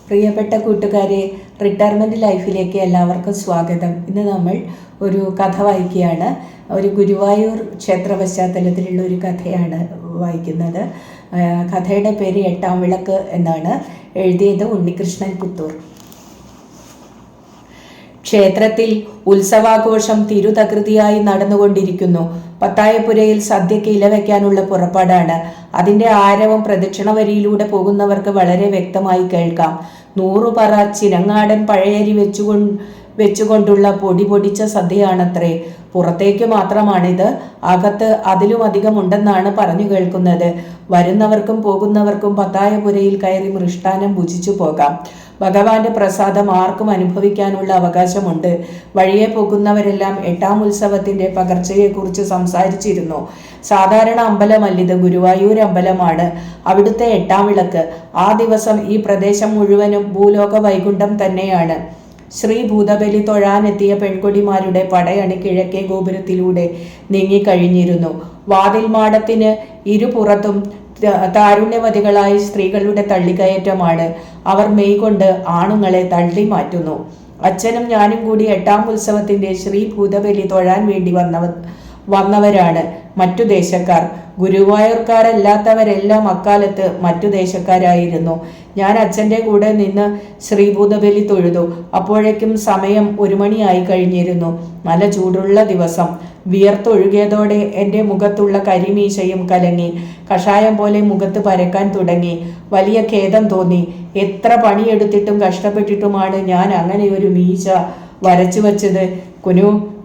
പ്രിയപ്പെട്ട കൂട്ടുകാരെ, റിട്ടയർമെൻറ്റ് ലൈഫിലേക്ക് എല്ലാവർക്കും സ്വാഗതം. ഇന്ന് നമ്മൾ ഒരു കഥ വായിക്കുകയാണ്. ഒരു ഗുരുവായൂർ ക്ഷേത്ര പശ്ചാത്തലത്തിലുള്ള ഒരു കഥയാണ് വായിക്കുന്നത്. കഥയുടെ പേര് എട്ടാം വിളക്ക് എന്നാണ്. എഴുതിയത് ഉണ്ണികൃഷ്ണൻ പുത്തൂർ. ക്ഷേത്രത്തിൽ ഉത്സവാഘോഷം തിരുതകൃതിയായി നടന്നുകൊണ്ടിരിക്കുന്നു. പത്തായപ്പുരയിൽ സദ്യയ്ക്ക് ഇലവയ്ക്കാനുള്ള പുറപ്പാടാണ്. അതിൻ്റെ ആരവം പ്രദക്ഷിണ വരിയിലൂടെ പോകുന്നവർക്ക് വളരെ വ്യക്തമായി കേൾക്കാം. 100 പറ ചിനങ്ങാടൻ പഴയരി വെച്ചുകൊണ്ടുള്ള പൊടി പൊടിച്ച സദ്യയാണത്രേ. പുറത്തേക്ക് മാത്രമാണിത്, അകത്ത് അതിലുമധികം ഉണ്ടെന്നാണ് പറഞ്ഞു കേൾക്കുന്നത്. വരുന്നവർക്കും പോകുന്നവർക്കും പത്തായപുരയിൽ കയറി മൃഷ്ടാനം ഭുജിച്ചു പോകാം. ഭഗവാന്റെ പ്രസാദം ആർക്കും അനുഭവിക്കാനുള്ള അവകാശമുണ്ട്. വഴിയെ പോകുന്നവരെല്ലാം എട്ടാം ഉത്സവത്തിന്റെ പകർച്ചയെക്കുറിച്ച് സംസാരിച്ചിരുന്നു. സാധാരണ അമ്പലമല്ലിത്, ഗുരുവായൂർ അമ്പലമാണ്. അവിടുത്തെ എട്ടാം വിളക്ക്. ആ ദിവസം ഈ പ്രദേശം മുഴുവനും ഭൂലോക വൈകുണ്ഠം തന്നെയാണ്. ശ്രീ ഭൂതബലി തൊഴാനെത്തിയ പെൺകൊടിമാരുടെ പടയണി കിഴക്കേ ഗോപുരത്തിലൂടെ നീങ്ങിക്കഴിഞ്ഞിരുന്നു. വാതിൽ മാടത്തിന് ഇരുപുറത്തും താരുണ്യവതികളായ സ്ത്രീകളുടെ തള്ളിക്കയറ്റമാണ്. അവർ മെയ് കൊണ്ട് ആണുങ്ങളെ തള്ളി മാറ്റുന്നു. അച്ഛനും ഞാനും കൂടി എട്ടാം ഉത്സവത്തിന്റെ ശ്രീ ഭൂതബലി തൊഴാൻ വേണ്ടി വന്നവരാണ്. മറ്റു ദേശക്കാർ. ഗുരുവായൂർക്കാരല്ലാത്തവരെല്ലാം അക്കാലത്ത് മറ്റു ദേശക്കാരായിരുന്നു. ഞാൻ അച്ഛൻ്റെ കൂടെ നിന്ന് ശ്രീഭൂതബലി തൊഴുതു. അപ്പോഴേക്കും സമയം 1 മണിയായി കഴിഞ്ഞിരുന്നു. നല്ല ചൂടുള്ള ദിവസം. വിയർത്തൊഴുകിയതോടെ എൻ്റെ മുഖത്തുള്ള കരിമീശയും കലങ്ങി. കഷായം പോലെ മുഖത്ത് പരക്കാൻ തുടങ്ങി. വലിയ ഖേദം തോന്നി. എത്ര പണിയെടുത്തിട്ടും കഷ്ടപ്പെട്ടിട്ടുമാണ് ഞാൻ അങ്ങനെയൊരു മീശ വരച്ചു വച്ചത്.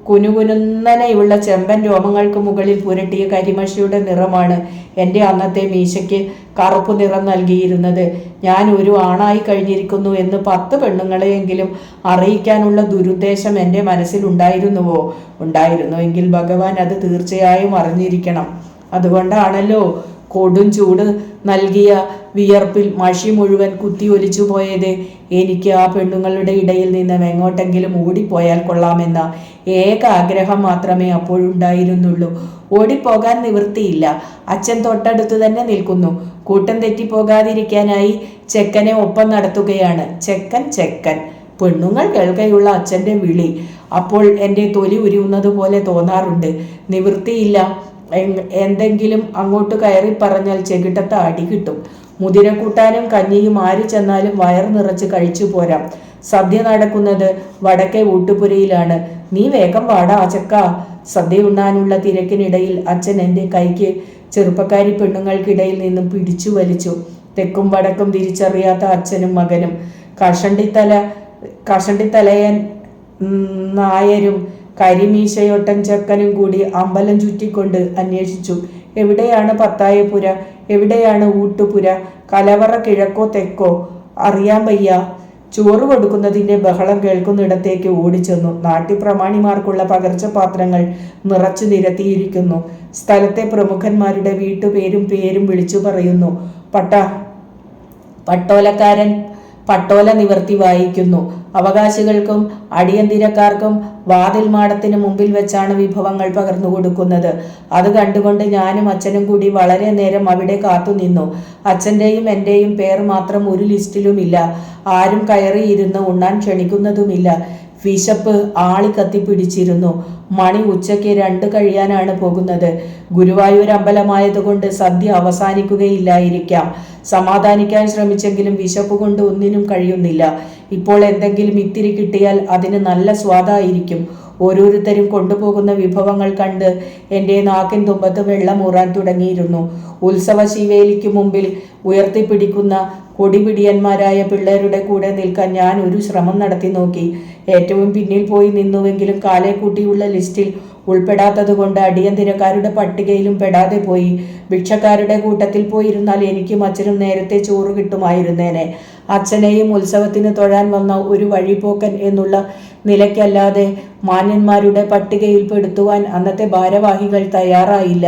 കുനുകുനുന്നനെയുള്ള ചെമ്പൻ രോമങ്ങൾക്ക് മുകളിൽ പുരട്ടിയ കരിമഷിയുടെ നിറമാണ് എൻ്റെ അന്നത്തെ മീശയ്ക്ക് കറുപ്പ് നിറം നൽകിയിരുന്നത്. ഞാൻ ഒരു ആണായി കഴിഞ്ഞിരിക്കുന്നു എന്ന് 10 പെണ്ണുങ്ങളെയെങ്കിലും അറിയിക്കാനുള്ള ദുരുദ്ദേശം എൻ്റെ മനസ്സിലുണ്ടായിരുന്നുവോ? ഉണ്ടായിരുന്നുവെങ്കിൽ ഭഗവാൻ അത് തീർച്ചയായും അറിഞ്ഞിരിക്കണം. അതുകൊണ്ടാണല്ലോ കൊടും ചൂട് നൽകിയ വിയർപ്പിൽ മഷി മുഴുവൻ കുത്തിയൊലിച്ചു പോയത്. എനിക്ക് ആ പെണ്ണുങ്ങളുടെ ഇടയിൽ നിന്ന് എങ്ങോട്ടെങ്കിലും ഓടിപ്പോയാൽ കൊള്ളാമെന്ന ഏക ആഗ്രഹം മാത്രമേ അപ്പോഴുണ്ടായിരുന്നുള്ളൂ. ഓടിപ്പോകാൻ നിവൃത്തിയില്ല. അച്ഛൻ തൊട്ടടുത്ത് തന്നെ നിൽക്കുന്നു. കൂട്ടം തെറ്റിപ്പോകാതിരിക്കാനായി ചെക്കനെ ഒപ്പം നടത്തുകയാണ്. ചെക്കൻ. പെണ്ണുങ്ങൾ കേൾക്കെയുള്ള അച്ഛൻ്റെ വിളി അപ്പോൾ എൻ്റെ തൊലി ഉരുവുന്നത് പോലെ തോന്നാറുണ്ട്. നിവൃത്തിയില്ല. എന്തെങ്കിലും അങ്ങോട്ട് കയറി പറഞ്ഞാൽ ചെകിട്ടത്ത് അടി കിട്ടും. മുതിരക്കൂട്ടാനും കഞ്ഞിയും ആര് ചെന്നാലും വയർ നിറച്ച് കഴിച്ചു പോരാം. സദ്യ നടക്കുന്നത് വടക്കേ ഊട്ടുപുരയിലാണ്. നീ വേഗം വാടാ ചക്ക. സദ്യ ഉണ്ണാനുള്ള തിരക്കിനിടയിൽ അച്ഛൻ എൻ്റെ കൈക്ക് ചെറുപ്പക്കാരി പെണ്ണുങ്ങൾക്കിടയിൽ നിന്നും പിടിച്ചു വലിച്ചു. തെക്കും വടക്കും തിരിച്ചറിയാത്ത അച്ഛനും മകനും, കഷണ്ടിത്തലയൻ നായരും കരിമീശയൊട്ടൻ ചെക്കനും കൂടി അമ്പലം ചുറ്റിക്കൊണ്ട് അന്വേഷിച്ചു. എവിടെയാണ് പത്തായപുര? എവിടെയാണ് ഊട്ടുപുര? കലവറ കിഴക്കോ തെക്കോ? അറിയാൻ വയ്യ. ചോറ് കൊടുക്കുന്നതിൻ്റെ ബഹളം കേൾക്കുന്നിടത്തേക്ക് ഓടിച്ചെന്നു. നാട്യപ്രമാണിമാർക്കുള്ള പകർച്ചപാത്രങ്ങൾ നിറച്ചു നിരത്തിയിരിക്കുന്നു. സ്ഥലത്തെ പ്രമുഖന്മാരുടെ പേരും വിളിച്ചു പറയുന്നു. പട്ടോലക്കാരൻ പട്ടോല നിവർത്തി വായിക്കുന്നു. അവകാശികൾക്കും അടിയന്തിരക്കാർക്കും വാതിൽ മാടത്തിന് മുമ്പിൽ വെച്ചാണ് വിഭവങ്ങൾ പകർന്നു കൊടുക്കുന്നത്. അത് കണ്ടുകൊണ്ട് ഞാനും അച്ഛനും കൂടി വളരെ നേരം അവിടെ കാത്തുനിന്നു. അച്ഛൻ്റെയും എൻ്റെയും പേർ മാത്രം ഒരു ലിസ്റ്റിലുമില്ല. ആരും കയറിയിരുന്ന് ഉണ്ണാൻ ക്ഷണിക്കുന്നതുമില്ല. വിശപ്പ് ആളിക്കത്തിപ്പിടിച്ചിരുന്നു. മണി ഉച്ചയ്ക്ക് 2 കഴിയാനാണ് പോകുന്നത്. ഗുരുവായൂർ അമ്പലമായതുകൊണ്ട് സദ്യ അവസാനിക്കുകയില്ലായിരിക്കാം. സമാധാനിക്കാൻ ശ്രമിച്ചെങ്കിലും വിശപ്പ് കൊണ്ട് ഒന്നിനും കഴിയുന്നില്ല. ഇപ്പോൾ എന്തെങ്കിലും ഇത്തിരി കിട്ടിയാൽ അതിന് നല്ല സ്വാദായിരിക്കും. ഓരോരുത്തരും കൊണ്ടുപോകുന്ന വിഭവങ്ങൾ കണ്ട് എൻ്റെ നാക്കിൻ തുമ്പത്ത് വെള്ളമൂറാൻ തുടങ്ങിയിരുന്നു. ഉത്സവ ശിവേലിക്ക് മുമ്പിൽ ഉയർത്തിപ്പിടിക്കുന്ന കൊടിപിടിയന്മാരായ പിള്ളേരുടെ കൂടെ നിൽക്കാൻ ഞാൻ ഒരു ശ്രമം നടത്തി നോക്കി. ഏറ്റവും പിന്നിൽ പോയി നിന്നുവെങ്കിലും കാലേ കൂട്ടിയുള്ള ലിസ്റ്റിൽ ഉൾപ്പെടാത്തത് കൊണ്ട് അടിയന്തിരക്കാരുടെ പട്ടികയിലും പെടാതെ പോയി. ഭിക്ഷക്കാരുടെ കൂട്ടത്തിൽ പോയിരുന്നാൽ എനിക്കും അച്ഛനും നേരത്തെ ചോറ് കിട്ടുമായിരുന്നേനെ. അച്ഛനെയും ഉത്സവത്തിന് തൊഴാൻ വന്ന ഒരു വഴിപോക്കൻ എന്നുള്ള നിലയ്ക്കല്ലാതെ മാന്യന്മാരുടെ പട്ടികയിൽ പെടുത്തുവാൻ അന്നത്തെ ഭാരവാഹികൾ തയ്യാറായില്ല.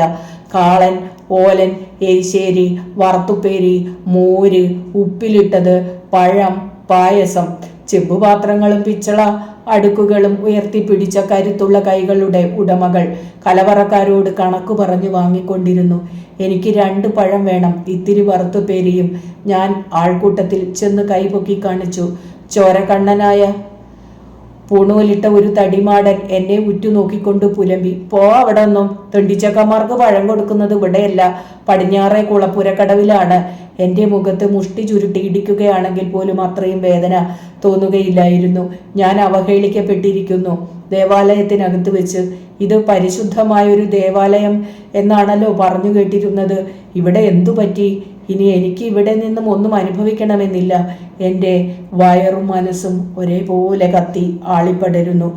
കാളൻ, ഓലൻ, എരിശ്ശേരി, വറുത്തുപ്പേരി, മോര്, ഉപ്പിലിട്ടത്, പഴം, പായസം, ചെമ്പുപാത്രങ്ങളും പിച്ചള അടുക്കുകളും ഉയർത്തിപ്പിടിച്ച കരുത്തുള്ള കൈകളുടെ ഉടമകൾ കലവറക്കാരോട് കണക്കു പറഞ്ഞു വാങ്ങിക്കൊണ്ടിരുന്നു. എനിക്ക് 2 പഴം വേണം, ഇത്തിരി വറുത്തുപേരിയും. ഞാൻ ആൾക്കൂട്ടത്തിൽ ചെന്ന് കൈപൊക്കി കാണിച്ചു. ചോരക്കണ്ണനായ പൂണൂലിട്ട ഒരു തടിമാടൻ എന്നെ ഉറ്റുനോക്കിക്കൊണ്ട് പുലമ്പി. പോ അവിടെ ഒന്നും, തെണ്ടിച്ചക്കന്മാർക്ക് പഴം കൊടുക്കുന്നത് ഇവിടെയല്ല, പടിഞ്ഞാറേ കുളപ്പുരക്കടവിലാണ്. എൻ്റെ മുഖത്ത് മുഷ്ടി ചുരുട്ടി ഇടിക്കുകയാണെങ്കിൽ പോലും അത്രയും വേദന തോന്നുകയില്ലായിരുന്നു. ഞാൻ അവഹേളിക്കപ്പെട്ടിരിക്കുന്നു. ദേവാലയത്തിനകത്ത് വെച്ച്. ഇത് പരിശുദ്ധമായൊരു ദേവാലയം എന്നാണല്ലോ പറഞ്ഞു കേട്ടിരുന്നത്. ഇവിടെ എന്തു പറ്റി? ഇനി എനിക്ക് ഇവിടെ നിന്നും ഒന്നും അനുഭവിക്കണമെന്നില്ല. എൻ്റെ വയറും മനസ്സും ഒരേപോലെ കത്തി ആളിപ്പടരുന്നു.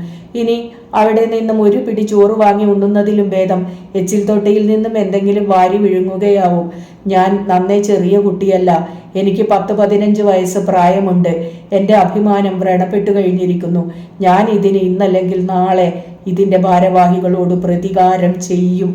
ഇനി അവിടെ നിന്നും ഒരു പിടി ചോറ് വാങ്ങി ഉണ്ണുന്നതിലും ഭേദം എച്ചിൽ തൊട്ടിയിൽ നിന്നും എന്തെങ്കിലും വാരി വിഴുങ്ങുകയാവും. ഞാൻ നന്നേ ചെറിയ കുട്ടിയല്ല. എനിക്ക് 10-15 വയസ്സ് പ്രായമുണ്ട്. എൻ്റെ അഭിമാനം വ്രണപ്പെട്ടു കഴിഞ്ഞിരിക്കുന്നു. ഞാൻ ഇതിന് ഇന്നല്ലെങ്കിൽ നാളെ ഇതിൻ്റെ ഭാരവാഹികളോട് പ്രതികാരം ചെയ്യും.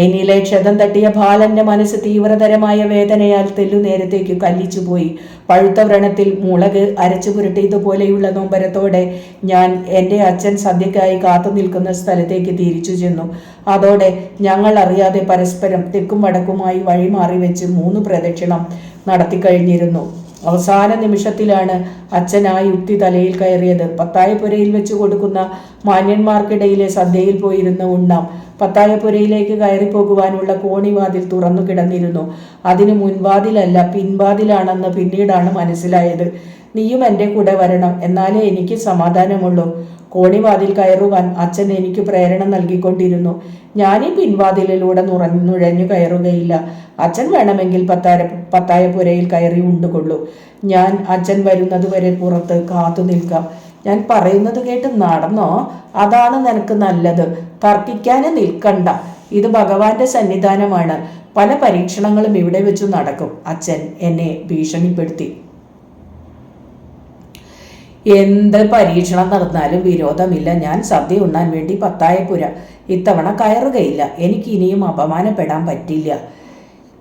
എന്നിലെ ക്ഷതം തട്ടിയ ബാലന്റെ മനസ്സ് തീവ്രതരമായ വേദനയാൽ തെല്ലുനേരത്തേക്ക് കല്ലിച്ചുപോയി. പഴുത്ത വ്രണത്തിൽ മുളക് അരച്ചു പുരട്ടിയതുപോലെയുള്ള നൊമ്പരത്തോടെ ഞാൻ എൻ്റെ അച്ഛൻ സദ്യക്കായി കാത്തു നിൽക്കുന്ന സ്ഥലത്തേക്ക് തിരിച്ചു ചെന്നു. അതോടെ ഞങ്ങൾ അറിയാതെ പരസ്പരം തെക്കും വടക്കുമായി വഴിമാറി വെച്ച് 3 പ്രദക്ഷിണം നടത്തിക്കഴിഞ്ഞിരുന്നു. അവസാന നിമിഷത്തിലാണ് അച്ഛൻ ആ യുക്തി തലയിൽ കയറിയത്. പത്തായപ്പുരയിൽ വെച്ച് കൊടുക്കുന്ന മാന്യന്മാർക്കിടയിലെ സദ്യയിൽ പോയിരുന്ന് ഉണ്ണാം. പത്തായപ്പുരയിലേക്ക് കയറിപ്പോകുവാനുള്ള കോണിവാതിൽ തുറന്നു കിടന്നിരുന്നു. അതിന് മുൻവാതിലല്ല, പിൻവാതിലാണെന്ന് പിന്നീടാണ് മനസ്സിലായത്. നീയും എൻ്റെ കൂടെ വരണം, എന്നാലേ എനിക്ക് സമാധാനമുള്ളൂ. കോണിവാതിൽ കയറുവാൻ അച്ഛൻ എനിക്ക് പ്രേരണ നൽകിക്കൊണ്ടിരുന്നു. ഞാനീ പിൻവാതിലിലൂടെ നുഴഞ്ഞു കയറുകയില്ല. അച്ഛൻ വേണമെങ്കിൽ പത്തായപ്പുരയിൽ കയറി ഉണ്ടുകൊള്ളൂ. ഞാൻ അച്ഛൻ വരുന്നതുവരെ പുറത്ത് കാത്തു നിൽക്കാം. ഞാൻ പറയുന്നത് കേട്ട് നടന്നോ? അതാണ് നിനക്ക് നല്ലത്. തർക്കിക്കാന് നിൽക്കണ്ട. ഇത് ഭഗവാന്റെ സന്നിധാനമാണ്. പല പരീക്ഷണങ്ങളും ഇവിടെ വെച്ചു നടക്കും. അച്ഛൻ എന്നെ ഭീഷണിപ്പെടുത്തി. എന്ത് പരീക്ഷണം നടന്നാലും വിരോധമില്ല. ഞാൻ സദ്യ ഉണ്ണാൻ വേണ്ടി പത്തായപ്പുര ഇത്തവണ കയറുകയില്ല. എനിക്ക് ഇനിയും അപമാനപ്പെടാൻ പറ്റില്ല.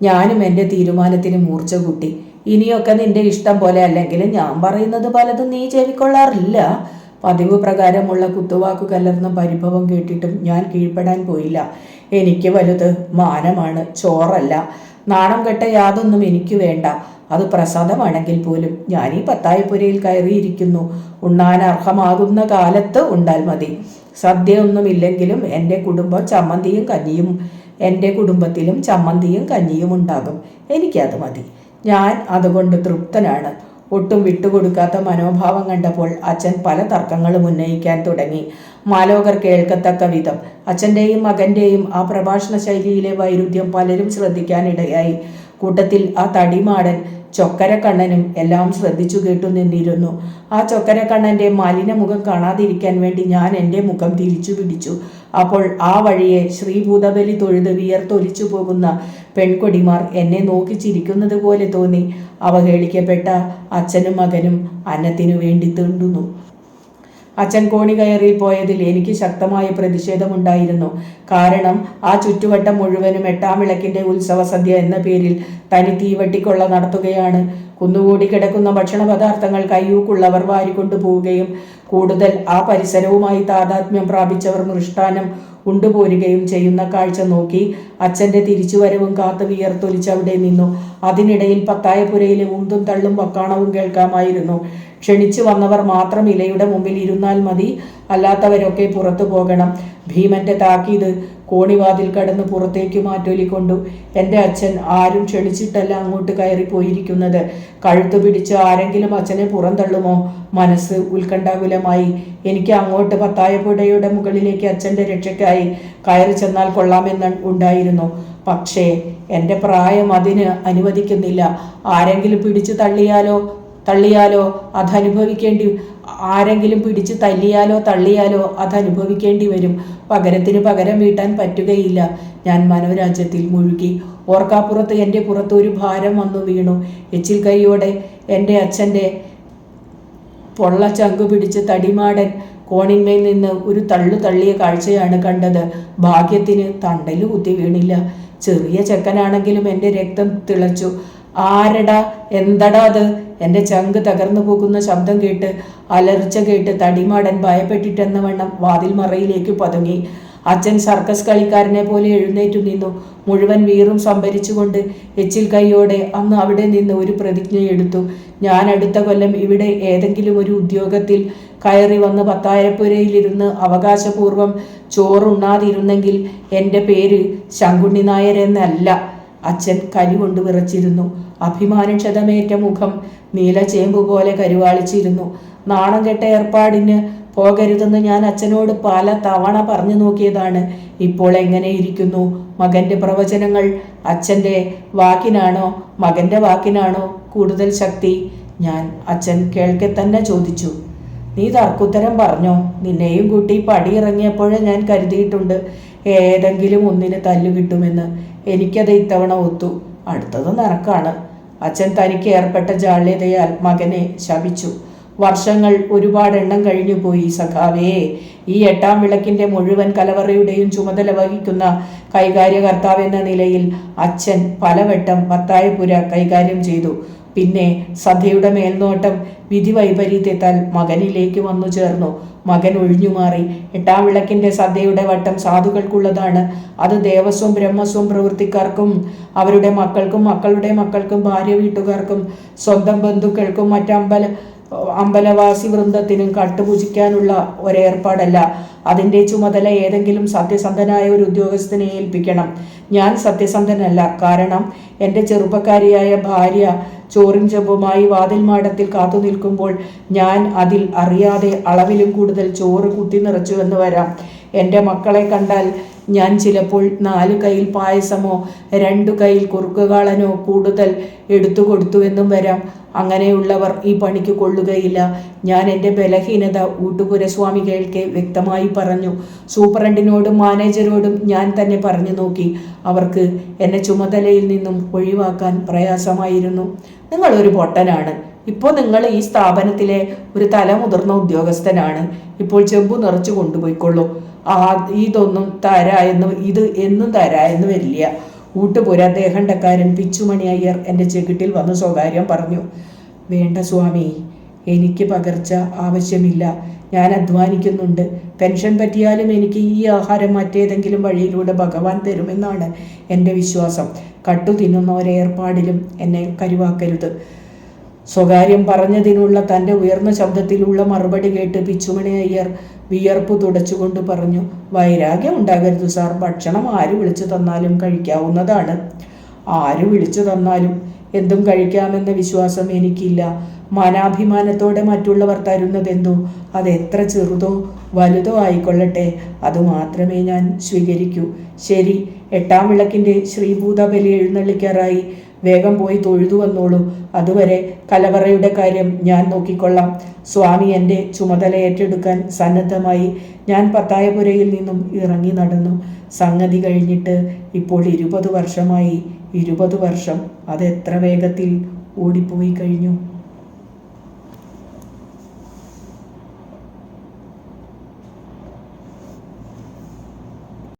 ഞാനും എൻ്റെ തീരുമാനത്തിന് മൂർച്ച കൂട്ടി. ഇനിയൊക്കെ നിന്റെ ഇഷ്ടം പോലെ, അല്ലെങ്കിൽ ഞാൻ പറയുന്നത് പലതും നീ ചെവിക്കൊള്ളാറില്ല. പതിവ് പ്രകാരമുള്ള കുത്തുവാക്കു കലർന്ന പരിഭവം കേട്ടിട്ടും ഞാൻ കീഴ്പ്പെടാൻ പോയില്ല. എനിക്ക് വലുത് മാനമാണ്, ചോറല്ല. നാണം കെട്ട യാതൊന്നും എനിക്ക് വേണ്ട. അത് പ്രസാദമാണെങ്കിൽ പോലും ഞാൻ ഈ പത്തായപ്പുരയിൽ കയറിയിരിക്കുന്നു. ഉണ്ണാൻ അർഹമാകുന്ന കാലത്ത് ഉണ്ടാൽ മതി. സദ്യ ഒന്നുമില്ലെങ്കിലും എൻ്റെ കുടുംബത്തിലും ചമ്മന്തിയും കഞ്ഞിയും ഉണ്ടാകും. എനിക്കത് മതി. ഞാൻ അതുകൊണ്ട് തൃപ്തനാണ്. ഒട്ടും വിട്ടുകൊടുക്കാത്ത മനോഭാവം കണ്ടപ്പോൾ അച്ഛൻ പല തർക്കങ്ങളും ഉന്നയിക്കാൻ തുടങ്ങി. മാലോകർ കേൾക്കത്തക്ക വിധം. അച്ഛൻ്റെയും മകൻ്റെയും ആ പ്രഭാഷണ ശൈലിയിലെ വൈരുദ്ധ്യം പലരും ശ്രദ്ധിക്കാനിടയായി. കൂട്ടത്തിൽ ആ തടിമാടൻ ചൊക്കരക്കണ്ണനും എല്ലാം ശ്രദ്ധിച്ചു കേട്ടു നിന്നിരുന്നു. ആ ചൊക്കരക്കണ്ണൻ്റെ മലിനമുഖം കാണാതിരിക്കാൻ വേണ്ടി ഞാൻ എൻ്റെ മുഖം തിരിച്ചു പിടിച്ചു. അപ്പോൾ ആ വഴിയെ ശ്രീഭൂതബലി തൊഴുത് വിയർത്തൊലിച്ചു പോകുന്ന പെൺകൊടിമാർ എന്നെ നോക്കി ചിരിക്കുന്നത് പോലെ തോന്നി. അവഹേളിക്കപ്പെട്ട അച്ഛനും മകനും അന്നത്തിനു വേണ്ടി തീണ്ടുന്നു. അച്ഛൻ കോണി കയറി പോയതിൽ എനിക്ക് ശക്തമായ പ്രതിഷേധമുണ്ടായിരുന്നു. കാരണം ആ ചുറ്റുവട്ടം മുഴുവനും 8-ാം വിളക്കിൻ്റെ ഉത്സവ സദ്യ എന്ന പേരിൽ തനി തീവട്ടിക്കൊള്ള നടത്തുകയാണ്. കുന്നുകൂടി കിടക്കുന്ന ഭക്ഷണ പദാർത്ഥങ്ങൾ കയ്യൂക്കുള്ളവർ വാരിക്കൊണ്ടു പോവുകയും കൂടുതൽ ആ പരിസരവുമായി താതാത്മ്യം പ്രാപിച്ചവർ മൃഷ്ടാനം ഉണ്ടുപോരുകയും ചെയ്യുന്ന കാഴ്ച നോക്കി അച്ഛൻ്റെ തിരിച്ചുവരവും കാത്ത് വിയർത്തൊലിച്ചവിടെ നിന്നു. അതിനിടയിൽ പത്തായപ്പുരയിലെ ഉന്തും തള്ളും വക്കാണവും കേൾക്കാമായിരുന്നു. ക്ഷണിച്ചു വന്നവർ മാത്രം ഇലയുടെ മുമ്പിൽ ഇരുന്നാൽ മതി, അല്ലാത്തവരൊക്കെ പുറത്തു പോകണം. ഭീമന്റെ താക്കീത് കോണിവാതിൽ കടന്ന് പുറത്തേക്ക് മാറ്റൊലിക്കൊണ്ടു. എൻ്റെ അച്ഛൻ ആരും ക്ഷണിച്ചിട്ടല്ല അങ്ങോട്ട് കയറിപ്പോയിരിക്കുന്നത്. കഴുത്തു പിടിച്ച് ആരെങ്കിലും അച്ഛനെ പുറന്തള്ളുമോ? മനസ്സ് ഉത്കണ്ഠാകുലമായി. എനിക്ക് അങ്ങോട്ട് പത്തായപ്പുഴയുടെ മുകളിലേക്ക് അച്ഛൻ്റെ രക്ഷയ്ക്കായി കയറി ചെന്നാൽ കൊള്ളാമെന്ന് ഉണ്ടായിരുന്നു. പക്ഷേ എൻ്റെ പ്രായം അതിന് അനുവദിക്കുന്നില്ല. ആരെങ്കിലും പിടിച്ചു തള്ളിയാലോ അതനുഭവിക്കേണ്ടി വരും. പകരത്തിന് പകരം വീട്ടാൻ പറ്റുകയില്ല. ഞാൻ മനോരാജ്യത്തിൽ മുഴുകി. ഓർക്കാപ്പുറത്ത് എൻ്റെ പുറത്ത് ഒരു ഭാരം വന്നു വീണു. എച്ചിൽ കൈയോടെ എൻ്റെ അച്ഛൻ്റെ പൊള്ള ചങ്കു പിടിച്ച് തടിമാടൻ കോണിന്മേൽ നിന്ന് ഒരു തള്ളിയ കാഴ്ചയാണ് കണ്ടത്. ഭാഗ്യത്തിന് തണ്ടല് കുത്തി വീണില്ല. ചെറിയ ചെക്കനാണെങ്കിലും എൻ്റെ രക്തം തിളച്ചു. ആരടാ, എന്തടാ അത് എൻ്റെ ചങ്ക് തകർന്നു പോകുന്ന ശബ്ദം കേട്ട് അലർച്ച കേട്ട് തടിമാടൻ ഭയപ്പെട്ടിട്ടെന്ന വണ്ണം വാതിൽ മറയിലേക്ക് പതുങ്ങി. അച്ഛൻ സർക്കസ് കളിക്കാരനെ പോലെ എഴുന്നേറ്റു നിന്നു. മുഴുവൻ വീറും സംഭരിച്ചുകൊണ്ട് എച്ചിൽ കൈയോടെ അന്ന് അവിടെ നിന്ന് ഒരു പ്രതിജ്ഞയെടുത്തു. ഞാൻ അടുത്ത കൊല്ലം ഇവിടെ ഏതെങ്കിലും ഒരു ഉദ്യോഗത്തിൽ കയറി വന്ന് പത്തായപ്പുരയിലിരുന്ന് അവകാശപൂർവം ചോറുണ്ണാതിരുന്നെങ്കിൽ എൻ്റെ പേര് ശങ്കുണ്ണി നായർ എന്നല്ല. അച്ഛൻ കലി കൊണ്ട് വിറച്ചിരുന്നു. അഭിമാനക്ഷതമേറ്റ മുഖം നീലച്ചേമ്പ് പോലെ കരുവാളിച്ചിരുന്നു. നാണം കെട്ട ഏർപ്പാടിന് പോകരുതെന്ന് ഞാൻ അച്ഛനോട് പല തവണ പറഞ്ഞു നോക്കിയതാണ്. ഇപ്പോൾ എങ്ങനെ ഇരിക്കുന്നു മകൻ്റെ പ്രവചനങ്ങൾ? അച്ഛൻ്റെ വാക്കിനാണോ മകൻ്റെ വാക്കിനാണോ കൂടുതൽ ശക്തി? ഞാൻ അച്ഛൻ കേൾക്കെ തന്നെ ചോദിച്ചു. നീ തർക്കുത്തരം പറഞ്ഞോ? നിന്നെയും കൂട്ടി പടിയിറങ്ങിയപ്പോഴേ ഞാൻ കരുതിയിട്ടുണ്ട് ഏതെങ്കിലും ഒന്നിന് തല്ലു കിട്ടുമെന്ന്. എനിക്കത് ഇത്തവണ ഒത്തു. അടുത്തത് നിനക്കാണ്. അച്ഛൻ തനിക്ക് ഏർപ്പെട്ട ജാള്യതയാൽ മകനെ ശപിച്ചു. വർഷങ്ങൾ ഒരുപാടെണ്ണം കഴിഞ്ഞു പോയി സഖാവേ. ഈ 8-ാം വിളക്കിൻ്റെ മുഴുവൻ കലവറയുടെയും ചുമതല വഹിക്കുന്ന കൈകാര്യകർത്താവെന്ന നിലയിൽ അച്ഛൻ പലവട്ടം പത്തായപ്പുര കൈകാര്യം ചെയ്തു. പിന്നെ സദ്യയുടെ മേൽനോട്ടം വിധി വൈപരീത്യത്താൽ മകനിലേക്ക് വന്നു ചേർന്നു. മകൻ ഒഴിഞ്ഞുമാറി. 8-ാം വിളക്കിൻ്റെ സദ്യയുടെ വട്ടം സാധുക്കൾക്കുള്ളതാണ്. അത് ദേവസ്വം ബ്രഹ്മസ്വം പ്രവൃത്തിക്കാർക്കും അവരുടെ മക്കൾക്കും മക്കളുടെ മക്കൾക്കും ഭാര്യ വീട്ടുകാർക്കും സ്വന്തം ബന്ധുക്കൾക്കും അമ്പലവാസി വൃന്ദത്തിനും കട്ടുപൂജിക്കാനുള്ള ഒരേർപ്പാടല്ല. അതിൻ്റെ ചുമതല ഏതെങ്കിലും സത്യസന്ധനായ ഒരു ഉദ്യോഗസ്ഥനെ ഏൽപ്പിക്കണം. ഞാൻ സത്യസന്ധനല്ല. കാരണം എൻ്റെ ചെറുപ്പക്കാരിയായ ഭാര്യ ചോറും ചെമ്പുമായി വാതിൽ മാടത്തിൽ കാത്തു നിൽക്കുമ്പോൾ ഞാൻ അതിൽ അറിയാതെ അളവിലും കൂടുതൽ ചോറ് കുത്തി നിറച്ചുവെന്ന് വരാം. എൻ്റെ മക്കളെ കണ്ടാൽ ഞാൻ ചിലപ്പോൾ 4 കൈയിൽ പായസമോ 2 കൈയിൽ കുറുക്കുകാളനോ കൂടുതൽ എടുത്തു കൊടുത്തുവെന്നും വരാം. അങ്ങനെയുള്ളവർ ഈ പണിക്ക് കൊള്ളുകയില്ല. ഞാൻ എൻ്റെ ബലഹീനത ഊട്ടുപുരസ്വാമി കേൾക്കെ വ്യക്തമായി പറഞ്ഞു. സൂപ്രണ്ടിനോടും മാനേജരോടും ഞാൻ തന്നെ പറഞ്ഞു നോക്കി. അവർക്ക് എന്നെ ചുമതലയിൽ നിന്നും ഒഴിവാക്കാൻ പ്രയാസമായിരുന്നു. നിങ്ങളൊരു പൊട്ടനാണ്. ഇപ്പോൾ നിങ്ങൾ ഈ സ്ഥാപനത്തിലെ ഒരു തലമുതിർന്ന ഉദ്യോഗസ്ഥനാണ്. ഇപ്പോൾ ചെമ്പു നിറച്ചു കൊണ്ടുപോയിക്കൊള്ളൂ. ഇതൊന്നും ഇത് എന്നും തരായെന്ന് വരില്ല. ഊട്ടുപുര ദേഹണ്ടക്കാരൻ പിച്ചുമണി അയ്യർ എൻ്റെ ചെകിട്ടിൽ വന്ന് സ്വകാര്യം പറഞ്ഞു. വേണ്ട സ്വാമി, എനിക്ക് പകർച്ച ആവശ്യമില്ല. ഞാൻ അധ്വാനിക്കുന്നുണ്ട്. പെൻഷൻ പറ്റിയാലും എനിക്ക് ഈ ആഹാരം മറ്റേതെങ്കിലും വഴിയിലൂടെ ഭഗവാൻ തരുമെന്നാണ് എൻ്റെ വിശ്വാസം. കട്ടു തിന്നുന്ന ഒരേർപ്പാടിലും എന്നെ കരുവാക്കരുത്. സ്വകാര്യം പറഞ്ഞതിനുള്ള തൻ്റെ ഉയർന്ന ശബ്ദത്തിലുള്ള മറുപടി കേട്ട് പിച്ചുമണി അയ്യർ വിയർപ്പ് തുടച്ചുകൊണ്ട് പറഞ്ഞു. വൈരാഗ്യം ഉണ്ടാകരുത് സാർ. ഭക്ഷണം ആര് വിളിച്ചു തന്നാലും കഴിക്കാവുന്നതാണ്. ആര് വിളിച്ചു തന്നാലും എന്തും കഴിക്കാമെന്ന വിശ്വാസം എനിക്കില്ല. മാനാഭിമാനത്തോടെ മറ്റുള്ളവർ തരുന്നതെന്തോ അത് എത്ര ചെറുതോ വലുതോ ആയിക്കൊള്ളട്ടെ, അതുമാത്രമേ ഞാൻ സ്വീകരിക്കൂ. ശരി, 8-ാം വിളക്കിൻ്റെ ശ്രീഭൂതബലി എഴുന്നള്ളിക്കാറായി. വേഗം പോയി തൊഴുതു വന്നോളൂ. അതുവരെ കലവറയുടെ കാര്യം ഞാൻ നോക്കിക്കൊള്ളാം. സ്വാമി എൻ്റെ ചുമതല ഏറ്റെടുക്കാൻ സന്നദ്ധമായി. ഞാൻ പത്തായപുരയിൽ നിന്നും ഇറങ്ങി നടന്നു. സംഗതി കഴിഞ്ഞിട്ട് ഇപ്പോൾ 20 വർഷമായി. 20 വർഷം അതെത്ര വേഗത്തിൽ ഓടിപ്പോയി കഴിഞ്ഞു.